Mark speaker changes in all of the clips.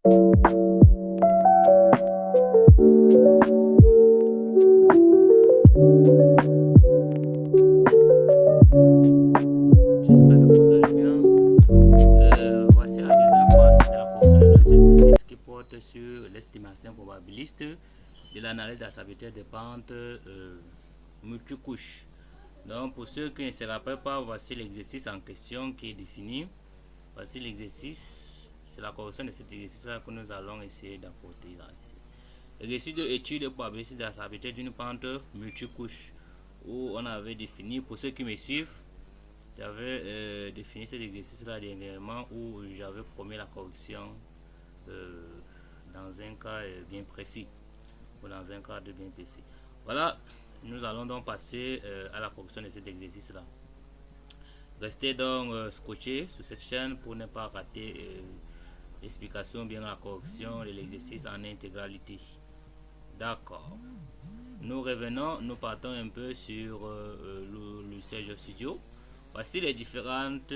Speaker 1: J'espère que vous allez bien. Voici la deuxième phase de la correction de nos exercices qui porte sur l'estimation probabiliste de l'analyse de la stabilité des pentes multicouches. Donc, pour ceux qui ne se rappellent pas, voici l'exercice en question qui est défini. Voici l'exercice. C'est la correction de cet exercice-là que nous allons essayer d'apporter là. Exercice de étude de probabilité de la stabilité d'une pente multicouche où on avait défini, pour ceux qui me suivent, j'avais défini cet exercice-là dernièrement où j'avais promis la correction dans un cas bien précis ou dans un cadre bien précis. Voilà, nous allons donc passer à la correction de cet exercice-là. Restez donc scotchés sur cette chaîne pour ne pas rater l'explication bien la correction de l'exercice en intégralité. D'accord. Nous revenons, nous partons un peu sur le Sergio Studio. Voici les différentes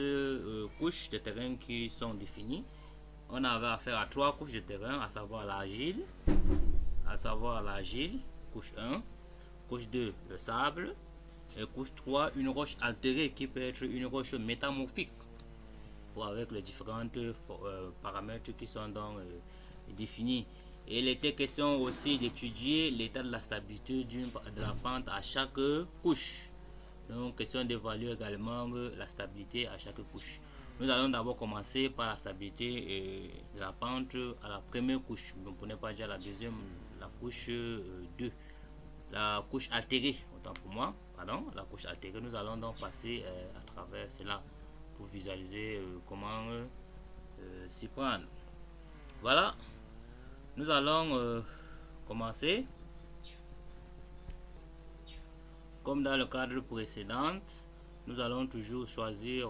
Speaker 1: couches de terrain qui sont définies. On avait affaire à trois couches de terrain, à savoir l'argile, couche 1, couche 2, le sable, et couche 3, une roche altérée qui peut être une roche métamorphique, ou avec les différents paramètres qui sont donc définis. Et il était question aussi d'étudier l'état de la stabilité de la pente à chaque couche. Donc, question d'évaluer également la stabilité à chaque couche. Nous allons d'abord commencer par la stabilité de la pente à la première couche. Donc, pour ne pas dire la deuxième, la couche 2. La couche altérée, autant pour moi, pardon, la couche altérée. Nous allons donc passer à travers cela pour visualiser comment s'y prendre. Voilà. Nous allons commencer. Comme dans le cadre précédent, nous allons toujours choisir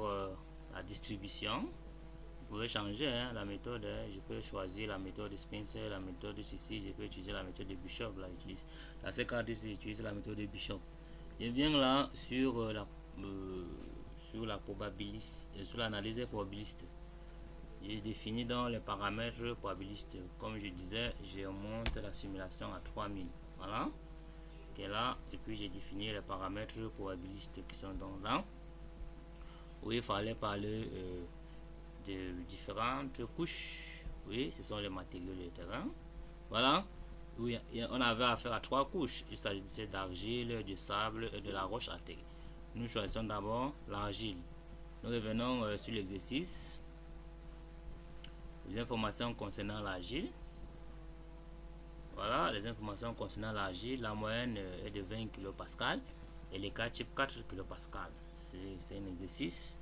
Speaker 1: la distribution. Vous pouvez changer la méthode. Je peux choisir la méthode de Spencer, la méthode de ceci. Je peux utiliser la méthode de Bishop. Là, dans ce cas, j'utilise la méthode de Bishop. Je viens là sur la probabiliste, sur l'analyse probabiliste. J'ai défini dans les paramètres probabilistes. Comme je disais, je monte la simulation à 3000. Voilà. Qui est là. Et puis j'ai défini les paramètres probabilistes qui sont donc là. Où il fallait parler de différentes couches. Oui, ce sont les matériaux de terrain. Voilà. Oui, on avait affaire à trois couches. Il s'agissait d'argile, de sable et de la roche altérée. Nous choisissons d'abord l'argile. Nous revenons sur l'exercice. Les informations concernant l'argile. Voilà, les informations concernant l'argile. La moyenne est de 20 kPa et les cas type 4 kPa. C'est un exercice.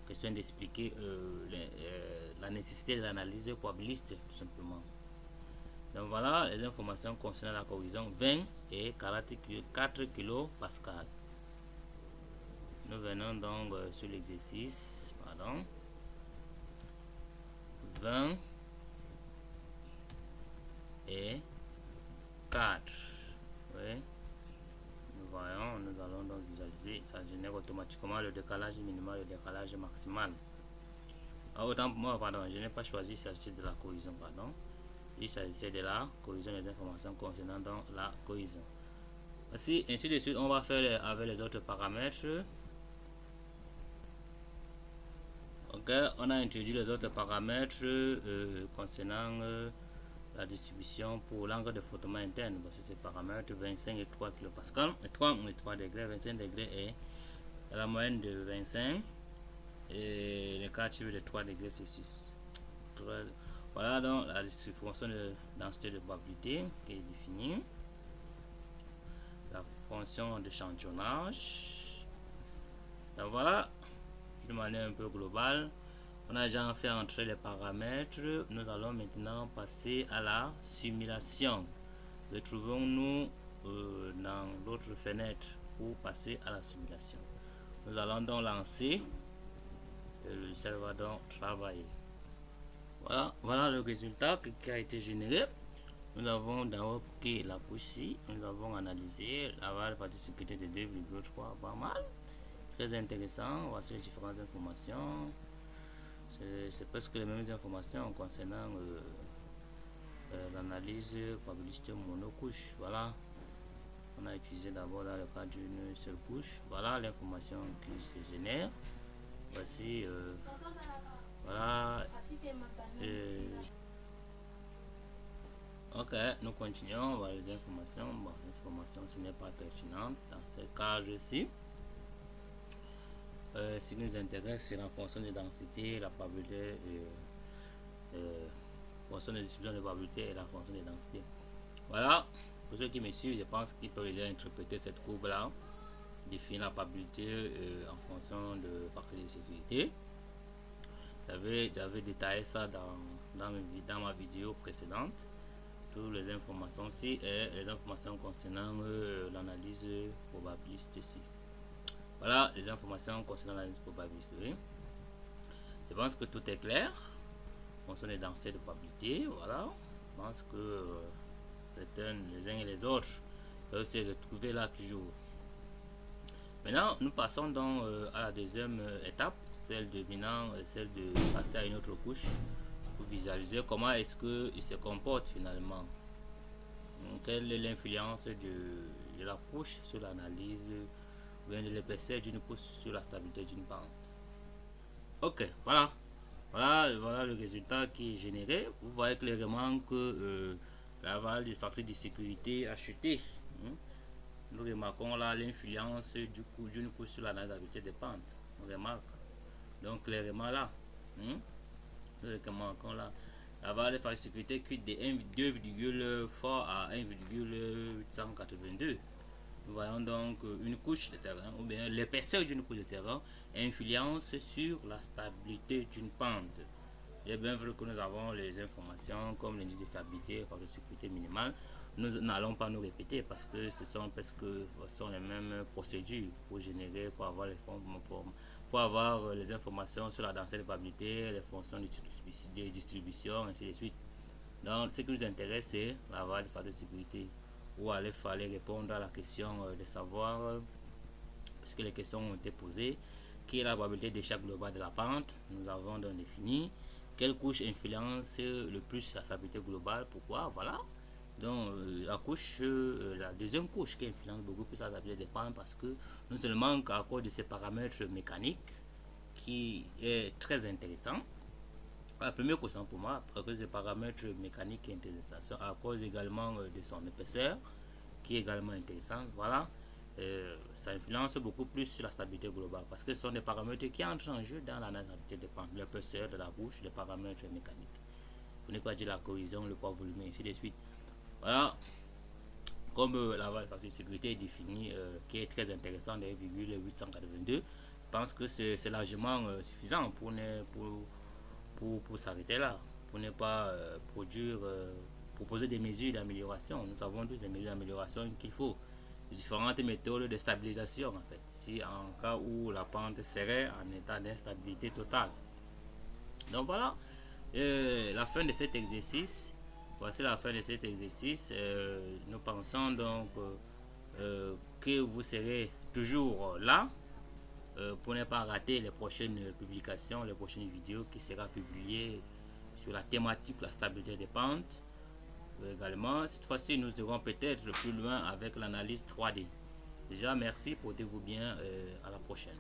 Speaker 1: Question d'expliquer la nécessité de l'analyse probabiliste, tout simplement. Donc voilà les informations concernant la correction 20 et 4 kPa. Nous venons donc sur l'exercice. Pardon. 20 et 4. Oui. Nous voyons, nous allons donc visualiser. Ça génère automatiquement le décalage minimal et le décalage maximal. Alors, autant pour moi, pardon, je n'ai pas choisi celle-ci de la cohésion, pardon. Il s'agissait de la cohésion des informations concernant dans la cohésion. Ainsi de suite, on va faire avec les autres paramètres. Ok, on a introduit les autres paramètres concernant la distribution pour l'angle de frottement interne. Voici ces paramètres 25 et 3 kPa et 3 degrés, 25 degrés et la moyenne de 25 et le cas type de 3 degrés Celsius. Voilà donc la distribution de densité de probabilité qui est définie. La fonction d'échantillonnage. Donc voilà, de manière un peu globale, on a déjà fait entrer les paramètres. Nous allons maintenant passer à la simulation. Retrouvons-nous dans l'autre fenêtre pour passer à la simulation. Nous allons donc lancer et le logiciel va donc travailler. Voilà le résultat qui a été généré. Nous avons d'abord pris la couche ci, nous avons analysé la valeur de participité de 2,3, pas mal. Très intéressant. Voici les différentes informations. C'est presque les mêmes informations concernant l'analyse probabilistique monocouche. Voilà, on a utilisé d'abord dans le cas d'une seule couche. Voilà l'information qui se génère. Voici voilà. Ok, nous continuons. Voilà les informations. Bon, l'information ce n'est pas pertinente dans ce cas-ci. Ce qui nous intéresse, c'est la fonction de densité, la probabilité, fonction de distribution de probabilité et la fonction de densité. Voilà, pour ceux qui me suivent, je pense qu'ils peuvent déjà interpréter cette courbe-là, définir la probabilité en fonction de facteur de sécurité. J'avais détaillé ça dans ma vidéo précédente. Toutes les informations ici et les informations concernant l'analyse probabiliste ici. Voilà les informations concernant l'analyse probabiliste. Oui. Je pense que tout est clair. Fonction de densité de probabilité. Voilà. Je pense que les uns et les autres peuvent se retrouver là toujours. Maintenant, nous passons donc à la deuxième étape, celle de passer à une autre couche pour visualiser comment est-ce qu'il se comporte finalement. Quelle est l'influence de la couche sur l'analyse ou bien de l'épaisseur d'une couche sur la stabilité d'une pente. Ok, voilà le résultat qui est généré. Vous voyez clairement que la valeur du facteur de sécurité a chuté. Nous remarquons là l'influence d'une couche sur la stabilité des pentes. On remarque. Donc clairement là, nous remarquons là la valeur de facteur de sécurité quitte de 2,4 à 1,882. Nous voyons donc une couche de terrain ou bien l'épaisseur d'une couche de terrain influence sur la stabilité d'une pente. Il est bien vrai que nous avons les informations comme l'indice de fiabilité, facteur de sécurité minimale. Nous n'allons pas nous répéter parce que ce sont les mêmes procédures pour générer, pour avoir les informations sur la densité de probabilité, les fonctions de distribution, ainsi de suite. Donc, ce qui nous intéresse, c'est la valeur du facteur de sécurité. Où il fallait répondre à la question de savoir, parce que les questions ont été posées, quelle est la probabilité d'échec global de la pente. Nous avons donc défini quelle couche influence le plus la stabilité globale. Pourquoi? Voilà. Donc la deuxième couche qui influence beaucoup plus la stabilité des pentes parce que non seulement à cause de ces paramètres mécaniques qui est très intéressant. La première question pour moi, à cause des paramètres mécaniques et intéressants, à cause également de son épaisseur, qui est également intéressant. Voilà, ça influence beaucoup plus sur la stabilité globale parce que ce sont des paramètres qui entrent en jeu dans la stabilité des pentes, l'épaisseur de la bouche, les paramètres mécaniques. Pour ne pas dire la cohésion, le poids volume, ainsi de suite. Voilà, comme la valeur de facteur de sécurité est définie, qui est très intéressant de 1,882, je pense que c'est largement suffisant pour s'arrêter là, pour ne pas proposer des mesures d'amélioration. Nous avons toutes les mesures d'amélioration qu'il faut, différentes méthodes de stabilisation en fait, si en cas où la pente serait en état d'instabilité totale. Donc voilà, la fin de cet exercice. Voici la fin de cet exercice. Nous pensons donc que vous serez toujours là pour ne pas rater les prochaines publications, les prochaines vidéos qui seront publiées sur la thématique la stabilité des pentes. Également, cette fois-ci, nous irons peut-être plus loin avec l'analyse 3D. Déjà, merci, portez-vous bien, à la prochaine.